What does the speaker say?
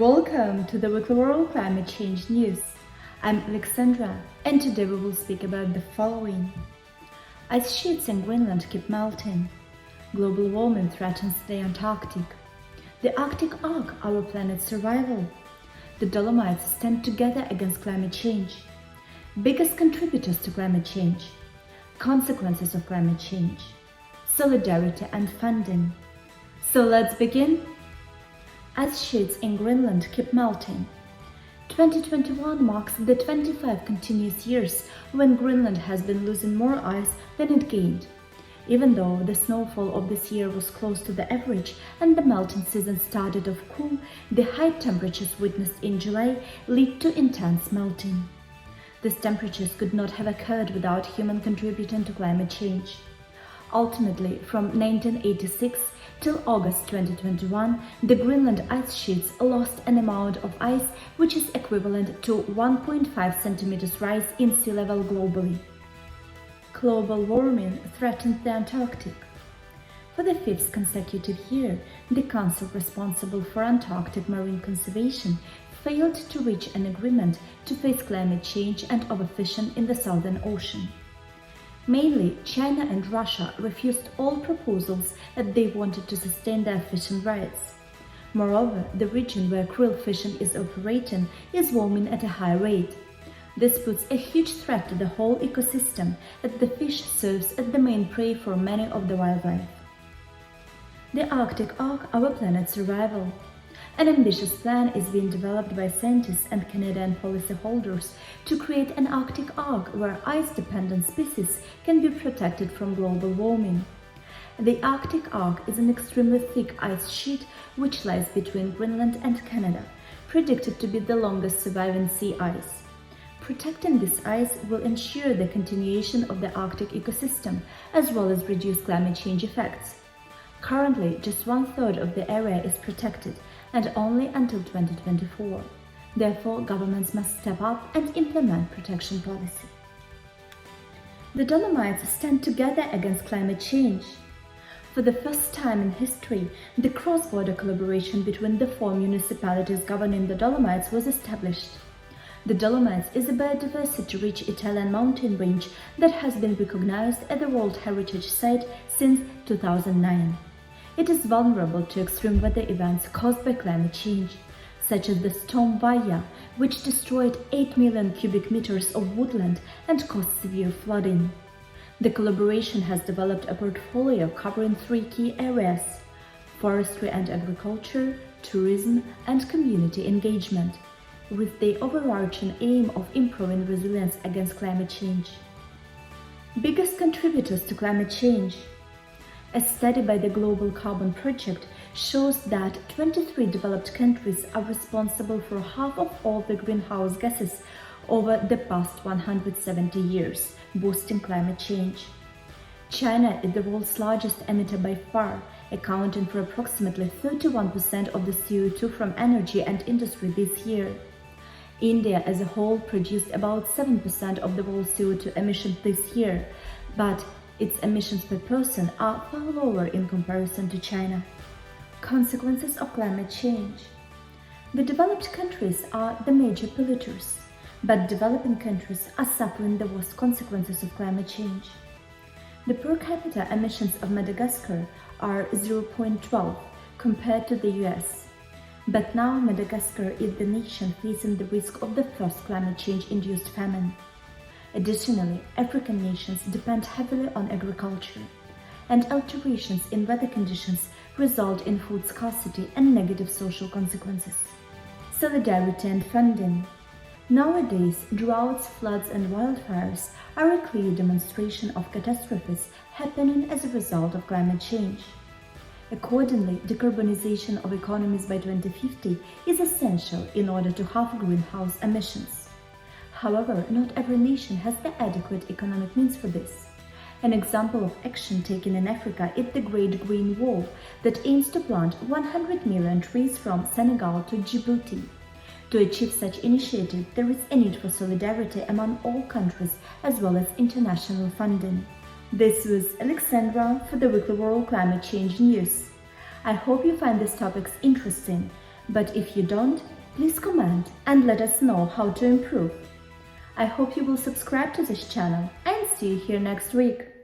Welcome to the weekly World Climate Change News. I'm Alexandra, and today we will speak about the following. Ice sheets in Greenland keep melting. Global warming threatens the Antarctic. The Arctic arc, our planet's survival. The Dolomites stand together against climate change. Biggest contributors to climate change. Consequences of climate change. Solidarity and funding. So let's begin. Ice sheets in Greenland keep melting. 2021 marks the 25 continuous years when Greenland has been losing more ice than it gained. Even though the snowfall of this year was close to the average and the melting season started off cool, the high temperatures witnessed in July lead to intense melting. These temperatures could not have occurred without human contributing to climate change. Ultimately, from 1986 till August 2021, the Greenland ice sheets lost an amount of ice which is equivalent to 1.5 centimeters rise in sea level globally. Global warming threatens the Antarctic. For the fifth consecutive year, the Council responsible for Antarctic marine conservation failed to reach an agreement to face climate change and overfishing in the Southern Ocean. Mainly, China and Russia refused all proposals that they wanted to sustain their fishing rights. Moreover, the region where krill fishing is operating is warming at a high rate. This puts a huge threat to the whole ecosystem, as the fish serves as the main prey for many of the wildlife. The Arctic arc, our planet's survival. An ambitious plan is being developed by scientists and Canadian policyholders to create an Arctic arc where ice-dependent species can be protected from global warming. The Arctic arc is an extremely thick ice sheet which lies between Greenland and Canada, predicted to be the longest surviving sea ice. Protecting this ice will ensure the continuation of the Arctic ecosystem as well as reduce climate change effects. Currently, just 1/3 of the area is protected, and only until 2024. Therefore, governments must step up and implement protection policy. The Dolomites stand together against climate change. For the first time in history, the cross-border collaboration between the 4 municipalities governing the Dolomites was established. The Dolomites is a biodiversity-rich Italian mountain range that has been recognized as a World Heritage Site since 2009. It is vulnerable to extreme weather events caused by climate change, such as the storm Vaya, which destroyed 8 million cubic meters of woodland and caused severe flooding. The collaboration has developed a portfolio covering 3 key areas: forestry and agriculture, tourism, and community engagement, with the overarching aim of improving resilience against climate change. Biggest contributors to climate change. A study by the Global Carbon Project shows that 23 developed countries are responsible for half of all the greenhouse gases over the past 170 years, boosting climate change. China is the world's largest emitter by far, accounting for approximately 31% of the CO2 from energy and industry this year. India as a whole produced about 7% of the world's CO2 emissions this year, but its emissions per person are far lower in comparison to China. Consequences of climate change. The developed countries are the major polluters, but developing countries are suffering the worst consequences of climate change. The per capita emissions of Madagascar are 0.12 compared to the US. But now Madagascar is the nation facing the risk of the first climate change-induced famine. Additionally, African nations depend heavily on agriculture, and alterations in weather conditions result in food scarcity and negative social consequences. Solidarity and funding. Nowadays, droughts, floods, and wildfires are a clear demonstration of catastrophes happening as a result of climate change. Accordingly, decarbonization of economies by 2050 is essential in order to halve greenhouse emissions. However, not every nation has the adequate economic means for this. An example of action taken in Africa is the Great Green Wall that aims to plant 100 million trees from Senegal to Djibouti. To achieve such initiative, there is a need for solidarity among all countries as well as international funding. This was Alexandra for the Weekly World Climate Change News. I hope you find these topics interesting, but if you don't, Please comment and let us know how to improve. I hope you will subscribe to this channel and see you here next week.